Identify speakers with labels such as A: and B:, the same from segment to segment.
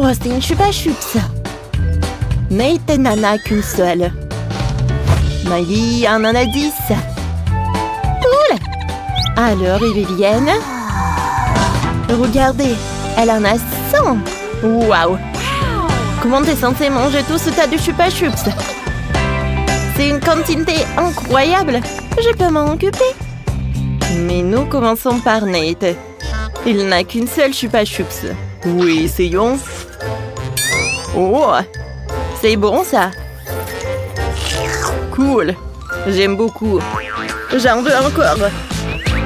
A: Oh, c'est une chupa chups. Nate n'en a qu'une seule. Maggie en a 10. Cool. Alors, et Vivienne? Regardez, elle en a 100. Waouh. Comment t'es censée manger tout ce tas de chupa chups? C'est une quantité incroyable. Je peux m'en occuper. Mais nous commençons par Nate. Il n'a qu'une seule chupa chups. Oui, essayons. Oh, c'est bon ça. Cool. J'aime beaucoup. J'en veux encore.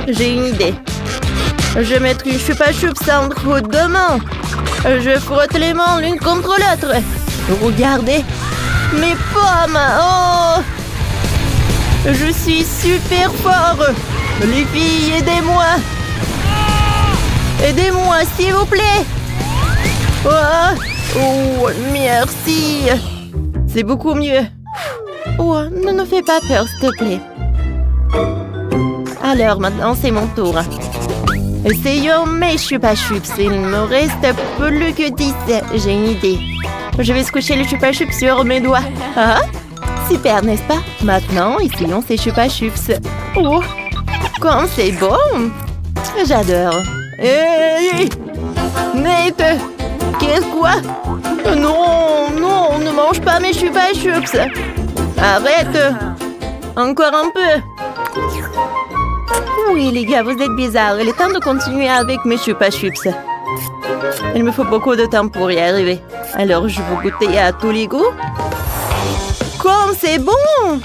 A: J'ai une idée. Je vais mettre une chupa chups entre deux mains. Je frotte les mains l'une contre l'autre. Regardez. Mes pommes. Oh. Je suis super fort. Les filles, aidez-moi. Aidez-moi, s'il vous plaît. Oh, merci. C'est beaucoup mieux. Oh, ne nous fais pas peur, s'il te plaît. Alors, maintenant, c'est mon tour. Essayons mes chupa chups. Il me reste plus que 10. J'ai une idée. Je vais squisher le chupa chups sur mes doigts. Ah, super, n'est-ce pas? Maintenant, essayons ces chupa chups. Oh, comme c'est bon. J'adore. Hey, Nate, qu'est-ce quoi? Non, non, ne mange pas mes chupa chups. Arrête. Encore un peu. Oui, les gars, vous êtes bizarres. Il est temps de continuer avec mes chupa chups. Il me faut beaucoup de temps pour y arriver. Alors, je vais goûter à tous les goûts. Comme c'est bon!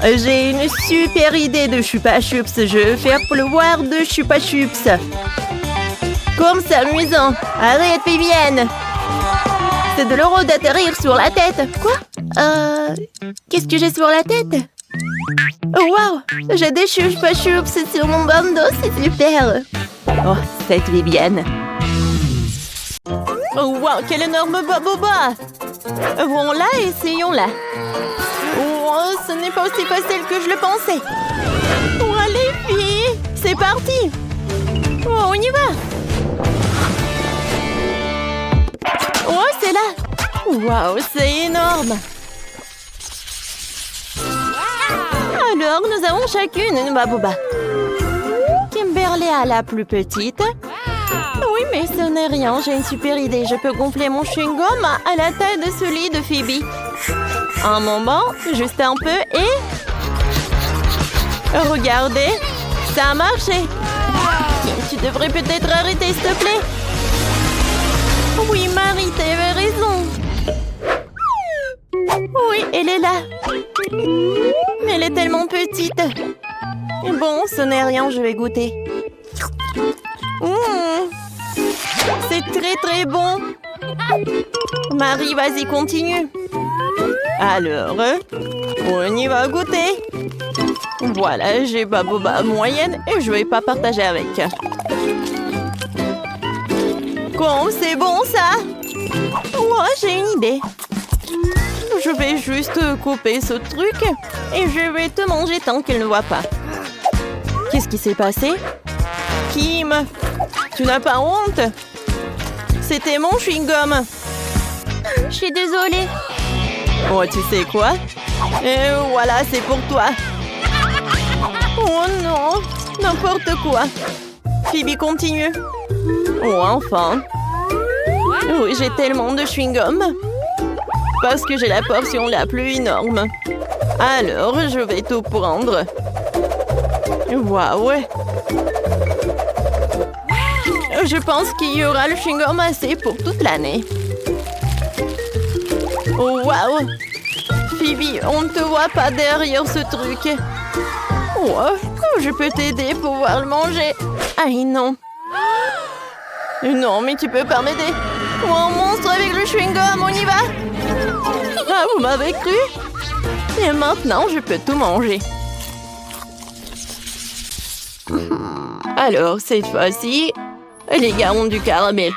A: J'ai une super idée de chupa chups. Je vais faire pleuvoir de chupa chups. Comme c'est amusant. Arrête, Vivienne. C'est de l'euro d'atterrir sur la tête. Quoi? Qu'est-ce que j'ai sur la tête? Oh, wow! J'ai des chupa chups sur mon bandeau, c'est super! Oh, cette Vivienne! Oh, wow! Quel énorme boba! Voilà, essayons-la! Oh, ce n'est pas aussi facile que je le pensais! Oh, les filles! C'est parti! Oh, on y va! Oh, c'est là! Wow, c'est énorme! Alors, nous avons chacune une baboba. Kimberly a la plus petite. Oui, mais ce n'est rien. J'ai une super idée. Je peux gonfler mon chewing-gum à la taille de celui de Phoebe. Un moment, juste un peu et... Regardez, ça a marché. Tu devrais peut-être arrêter, s'il te plaît. Oui, Marie, t'avais raison. Oui, elle est là. Mais elle est tellement petite. Bon, ce n'est rien, je vais goûter. C'est très très bon. Marie, vas-y, continue. Alors, on y va goûter. Voilà, j'ai ma boba moyenne et je vais pas partager avec. Comme c'est bon ça. Oh, j'ai une idée. Je vais juste couper ce truc et je vais te manger tant qu'elle ne voit pas. Qu'est-ce qui s'est passé? Kim, tu n'as pas honte? C'était mon chewing-gum. Je suis désolée. Oh, tu sais quoi? Et voilà, c'est pour toi. Oh non, n'importe quoi. Phoebe, continue. Oh, enfin. Oui, j'ai tellement de chewing-gum. Parce que j'ai la portion la plus énorme. Alors, je vais tout prendre. Waouh! Je pense qu'il y aura le chewing-gum assez pour toute l'année. Oh, waouh! Phoebe, on ne te voit pas derrière ce truc. Oh, je peux t'aider pour pouvoir le manger. Aïe, non. Non, mais tu peux pas m'aider. Oh, un monstre avec le chewing-gum, on y va! Ah, vous m'avez cru? Et maintenant, je peux tout manger. Alors, cette fois-ci, les gars ont du caramel.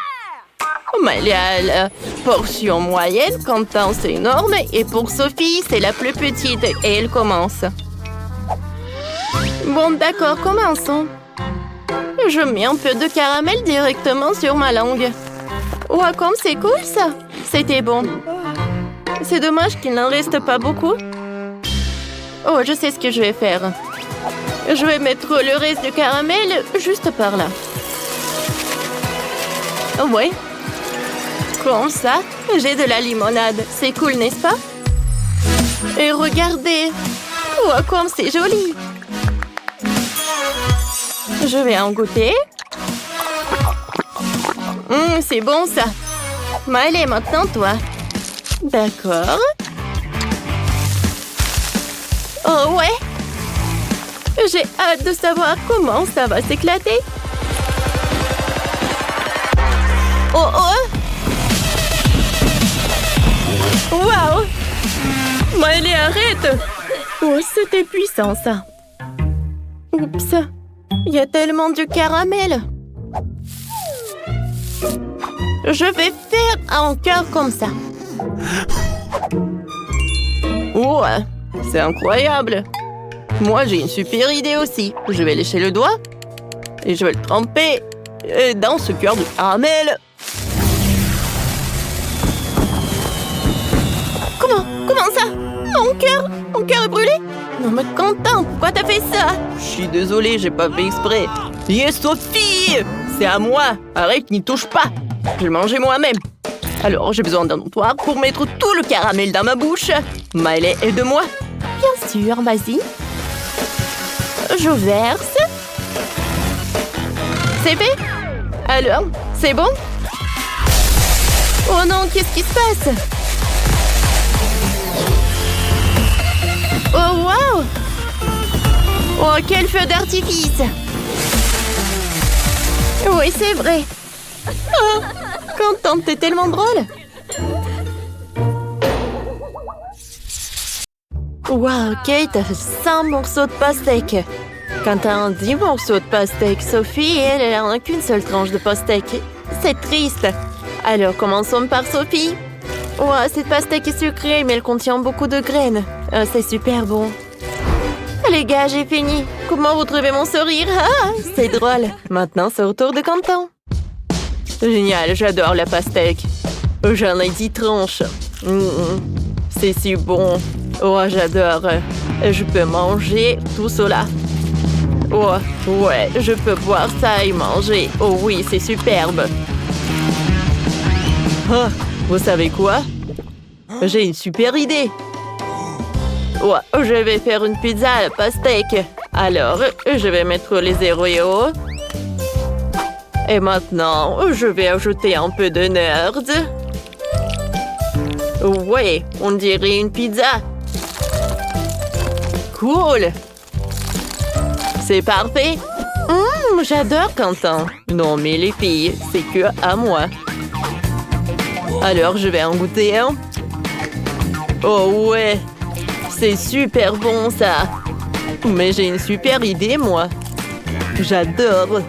A: Mais elle est à la portion moyenne, Quentin, c'est énorme. Et pour Sophie, c'est la plus petite. Et elle commence. Bon, d'accord, commençons. Je mets un peu de caramel directement sur ma langue. Ouah, comme c'est cool ça! C'était bon. C'est dommage qu'il n'en reste pas beaucoup. Oh, je sais ce que je vais faire. Je vais mettre le reste du caramel juste par là. Ouais. Comme ça, j'ai de la limonade. C'est cool, n'est-ce pas? Et regardez. Oh, comme c'est joli. Je vais en goûter. C'est bon ça. Mais allez, maintenant toi. D'accord. Oh ouais. J'ai hâte de savoir comment ça va s'éclater. Oh oh. Waouh. Miley, arrête. Oh, c'était puissant ça. Oups. Il y a tellement de caramel. Je vais faire un cœur comme ça. Oh, c'est incroyable. Moi, j'ai une super idée aussi. Je vais lécher le doigt et je vais le tremper dans ce cœur de caramel. Comment ça? Mon cœur est brûlé? Non mais Quentin, pourquoi t'as fait ça? Je suis désolée, j'ai pas fait exprès. Yes, Sophie! C'est à moi. Arrête, n'y touche pas. Je vais le manger moi-même. Alors, j'ai besoin d'un entonnoir pour mettre tout le caramel dans ma bouche. Miley, aide-moi. Bien sûr, vas-y. Je verse. C'est fait? Alors, c'est bon? Oh non, qu'est-ce qui se passe? Oh, wow! Oh, quel feu d'artifice! Oui, c'est vrai. Oh, Quentin, t'es tellement drôle. Wow, Kate a fait 5 morceaux de pastèque. Quentin a 10 morceaux de pastèque. Sophie, elle en a qu'une seule tranche de pastèque. C'est triste. Alors, commençons par Sophie. Wow, cette pastèque est sucrée, mais elle contient beaucoup de graines. C'est super bon. Les gars, j'ai fini. Comment vous trouvez mon sourire? Ah, c'est drôle. Maintenant, c'est au tour de Quentin. Génial, j'adore la pastèque. J'en ai 10 tranches. C'est si bon. Oh, j'adore. Je peux manger tout cela. Oh, ouais, je peux boire ça et manger. Oh oui, c'est superbe. Oh, vous savez quoi? J'ai une super idée. Ouais, je vais faire une pizza à la pastèque. Alors, je vais mettre les Oreos. Et maintenant, je vais ajouter un peu de nerd. Ouais, on dirait une pizza. Cool. C'est parfait. J'adore Quentin. Non, mais les filles, c'est que à moi. Alors, je vais en goûter un. Oh ouais, c'est super bon ça. Mais j'ai une super idée, moi. J'adore.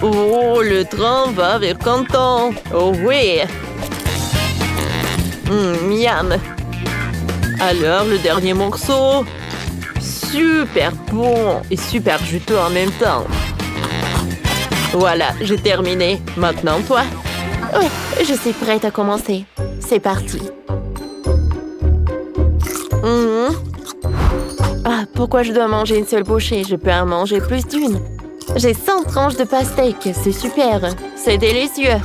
A: Oh, le train va vers Quentin. Oh oui. Miam. Alors, le dernier morceau. Super bon et super juteux en même temps. Voilà, j'ai terminé. Maintenant, toi. Oui, je suis prête à commencer. C'est parti. Ah, pourquoi je dois manger une seule bouchée? Je peux en manger plus d'une. J'ai 100 tranches de pastèque. C'est super. C'est délicieux.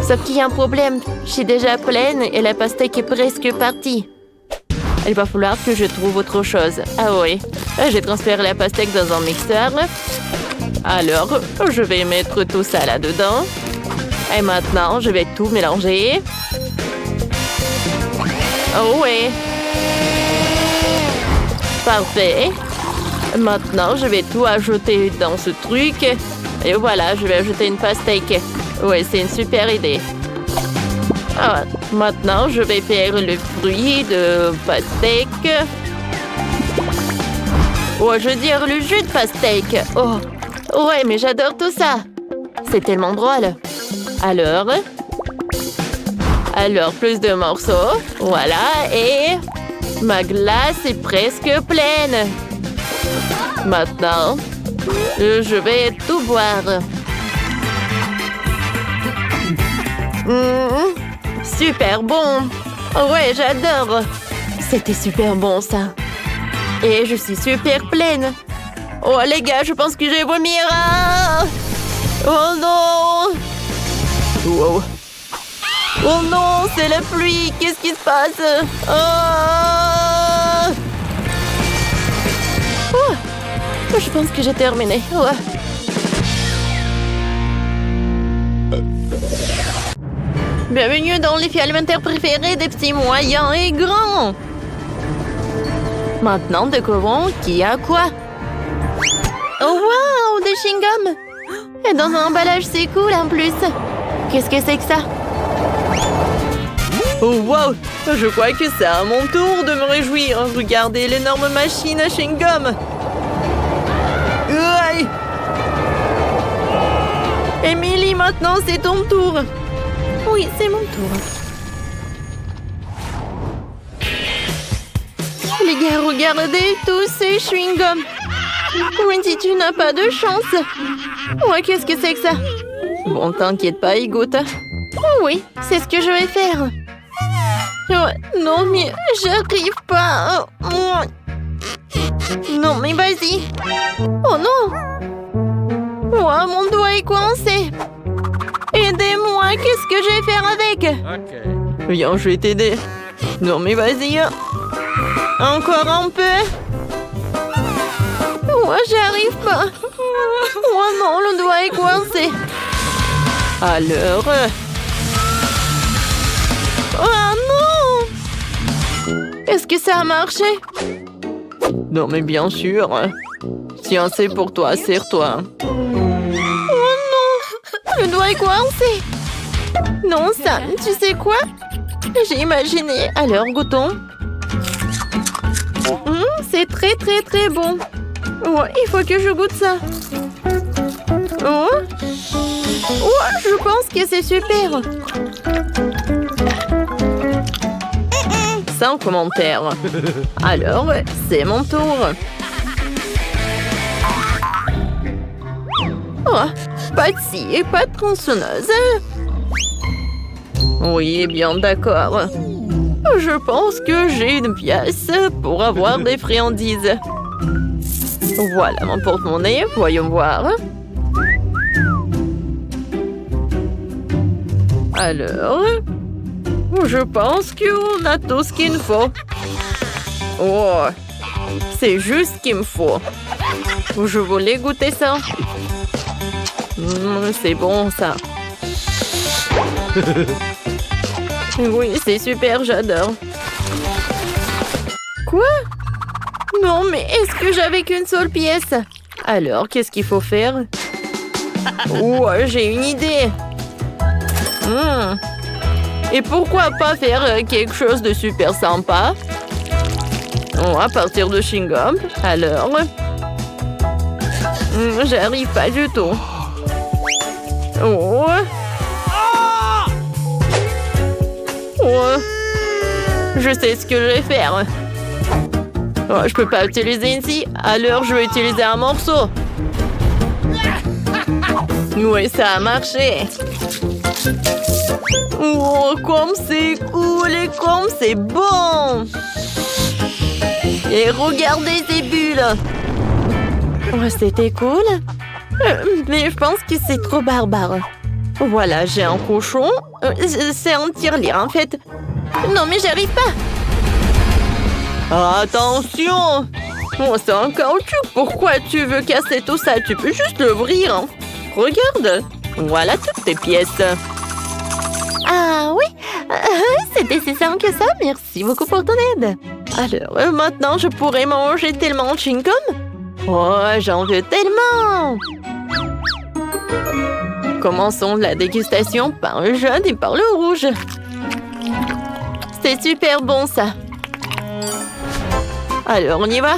A: Sauf qu'il y a un problème. Je suis déjà pleine et la pastèque est presque partie. Il va falloir que je trouve autre chose. Ah oui. J'ai transféré la pastèque dans un mixeur. Alors, je vais mettre tout ça là-dedans. Et maintenant, je vais tout mélanger. Oh oui. Parfait. Maintenant, je vais tout ajouter dans ce truc. Et voilà, je vais ajouter une pastèque. Oui, c'est une super idée. Ah, maintenant, je vais faire le fruit de pastèque. Oh, je veux dire le jus de pastèque. Oh, ouais, mais j'adore tout ça. C'est tellement drôle. Alors, plus de morceaux. Voilà, et ma glace est presque pleine. Maintenant, je vais tout boire. Super bon. Ouais, j'adore. C'était super bon, ça. Et je suis super pleine. Oh, les gars, je pense que je vais vomir. Ah! Oh non! Wow. Oh non, c'est la pluie. Qu'est-ce qui se passe? Ah! Oh, je pense que j'ai terminé. Ouais. Bienvenue dans les filles alimentaires préférées des petits, moyens et grands. Maintenant, découvrons qui a quoi. Oh wow, des chewing-gums. Et dans un emballage, c'est cool en plus. Qu'est-ce que c'est que ça? Oh wow, je crois que c'est à mon tour de me réjouir. Regardez l'énorme machine à chewing-gum. Aïe! Émilie, maintenant c'est ton tour. Oui, c'est mon tour. Les gars, regardez tous ces chewing-gums. Wendy, tu n'as pas de chance. Ouais, qu'est-ce que c'est que ça? Bon, t'inquiète pas, il goûte. Oh oui, c'est ce que je vais faire. Ouais, non, mais j'arrive pas. Non, mais vas-y. Oh non. Oh, mon doigt est coincé. Aidez-moi, qu'est-ce que je vais faire avec? Ok. Viens, je vais t'aider. Non, mais vas-y. Encore un peu. Moi, j'y arrive pas. Oh non, le doigt est coincé. Alors... Oh non! Est-ce que ça a marché? Non, mais bien sûr. Tiens, c'est pour toi, serre-toi. Oh non! Le doigt est coincé. Non, ça, tu sais quoi? J'ai imaginé. Alors, goûtons. C'est très, très, très bon. Ouais, il faut que je goûte ça. Oh, je pense que c'est super. Sans commentaire. Alors, c'est mon tour. Oh, pas de scie et pas de tronçonneuse. Oui, bien d'accord. Je pense que j'ai une pièce pour avoir des friandises. Voilà mon porte-monnaie, voyons voir. Alors, je pense qu'on a tout ce qu'il nous faut. Oh, c'est juste ce qu'il me faut. Je voulais goûter ça. C'est bon ça. Oui, c'est super, j'adore. Quoi? Non, mais est-ce que j'avais qu'une seule pièce? Alors, qu'est-ce qu'il faut faire? Oh, j'ai une idée. Et pourquoi pas faire quelque chose de super sympa? Oh, à partir de chewing-gum. Alors... j'arrive pas du tout. Oh... Oh. Je sais ce que je vais faire. Oh, je peux pas utiliser une scie, alors je vais utiliser un morceau. Oui, ça a marché. Oh, comme c'est cool et comme c'est bon. Et regardez ces bulles. Oh, c'était cool. Mais je pense que c'est trop barbare. Voilà, j'ai un cochon. C'est un tirelire, en fait. Non, mais j'arrive pas. Attention! Oh, c'est un caoutchouc. Pourquoi tu veux casser tout ça? Tu peux juste l'ouvrir. Hein. Regarde. Voilà toutes tes pièces. Ah oui, c'était si simple que ça. Merci beaucoup pour ton aide. Alors, maintenant, je pourrais manger tellement de chewing-gum. Oh, j'en veux tellement. Commençons la dégustation par le jaune et par le rouge. C'est super bon, ça. Alors, on y va?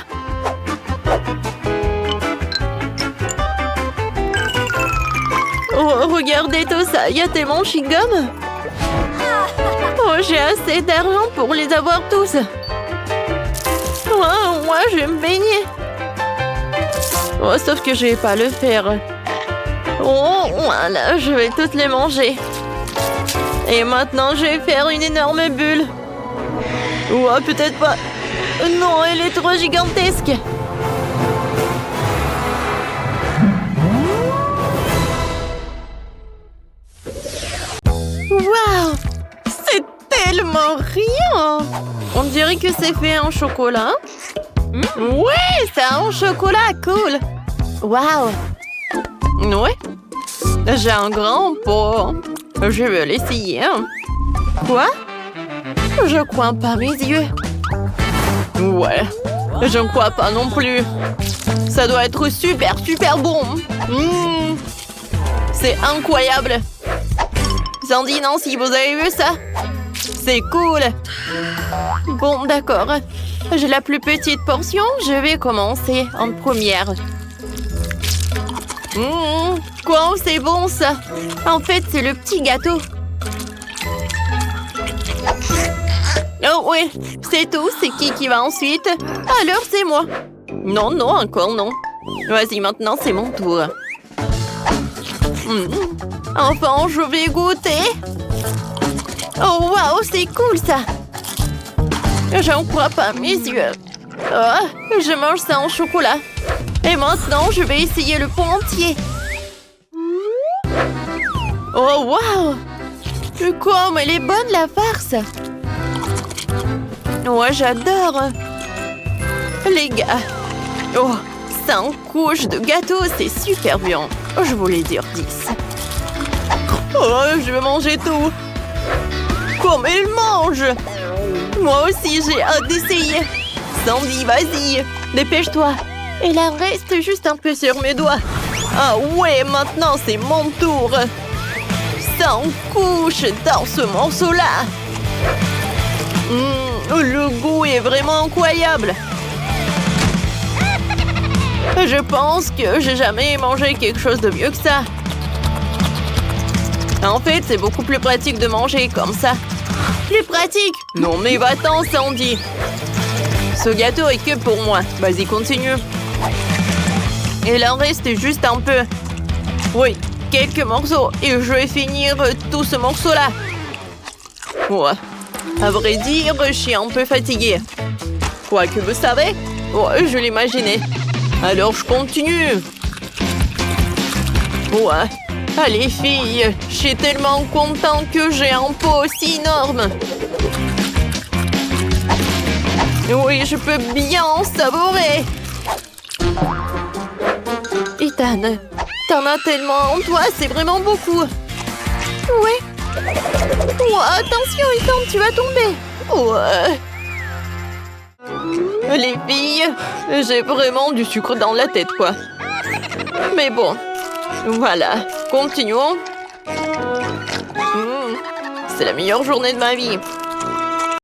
A: Oh, regardez tout ça. Il y a tellement de chewing-gum. Oh, j'ai assez d'argent pour les avoir tous. Oh, moi, je vais me baigner. Oh, sauf que je vais pas le faire. Oh, voilà, je vais toutes les manger. Et maintenant, je vais faire une énorme bulle. Ou peut-être pas. Non, elle est trop gigantesque. Waouh! C'est tellement rien! On dirait que c'est fait en chocolat. Ouais, c'est en chocolat, cool! Waouh! Ouais, j'ai un grand pot. Je veux l'essayer. Quoi? Je crois pas mes yeux. Ouais, je ne crois pas non plus. Ça doit être super, super bon. C'est incroyable. Sandy, Nancy, vous avez vu ça? C'est cool. Bon, d'accord. J'ai la plus petite portion. Je vais commencer en première. Quoi, c'est bon ça. En fait, c'est le petit gâteau. Oh oui, c'est tout. C'est qui va ensuite? Alors, c'est moi. Non, non, encore non. Vas-y, maintenant, c'est mon tour. Enfin, je vais goûter. Oh, waouh, c'est cool, ça. J'en crois pas mes yeux. Oh, je mange ça en chocolat. Et maintenant, je vais essayer le pot entier. Oh, waouh! Comme elle est bonne, la farce! Ouais, j'adore! Les gars! Oh, 5 couches de gâteau, c'est super bien! Je voulais dire 10. Oh, je vais manger tout! Comme elle mange! Moi aussi, j'ai hâte d'essayer! Sandy, vas-y! Dépêche-toi! Il en reste juste un peu sur mes doigts. Ah ouais, maintenant c'est mon tour. 100 couches dans ce morceau-là. Le goût est vraiment incroyable. Je pense que j'ai jamais mangé quelque chose de mieux que ça. En fait, c'est beaucoup plus pratique de manger comme ça. Plus pratique? Non mais va-t'en, Sandy. Ce gâteau est que pour moi. Vas-y, continue. Il en reste juste un peu. Oui, quelques morceaux. Et je vais finir tout ce morceau-là. Ouais. À vrai dire, je suis un peu fatiguée. Quoi que vous savez? Ouais, je l'imaginais. Alors, je continue. Ouais. Allez, filles. Je suis tellement contente que j'ai un pot aussi énorme. Oui, je peux bien en savourer. Ethan, t'en as tellement en toi, c'est vraiment beaucoup. Ouais. Oh, attention, Ethan, tu vas tomber. Ouais. Les filles, j'ai vraiment du sucre dans la tête, quoi. Mais bon, voilà, continuons. C'est la meilleure journée de ma vie.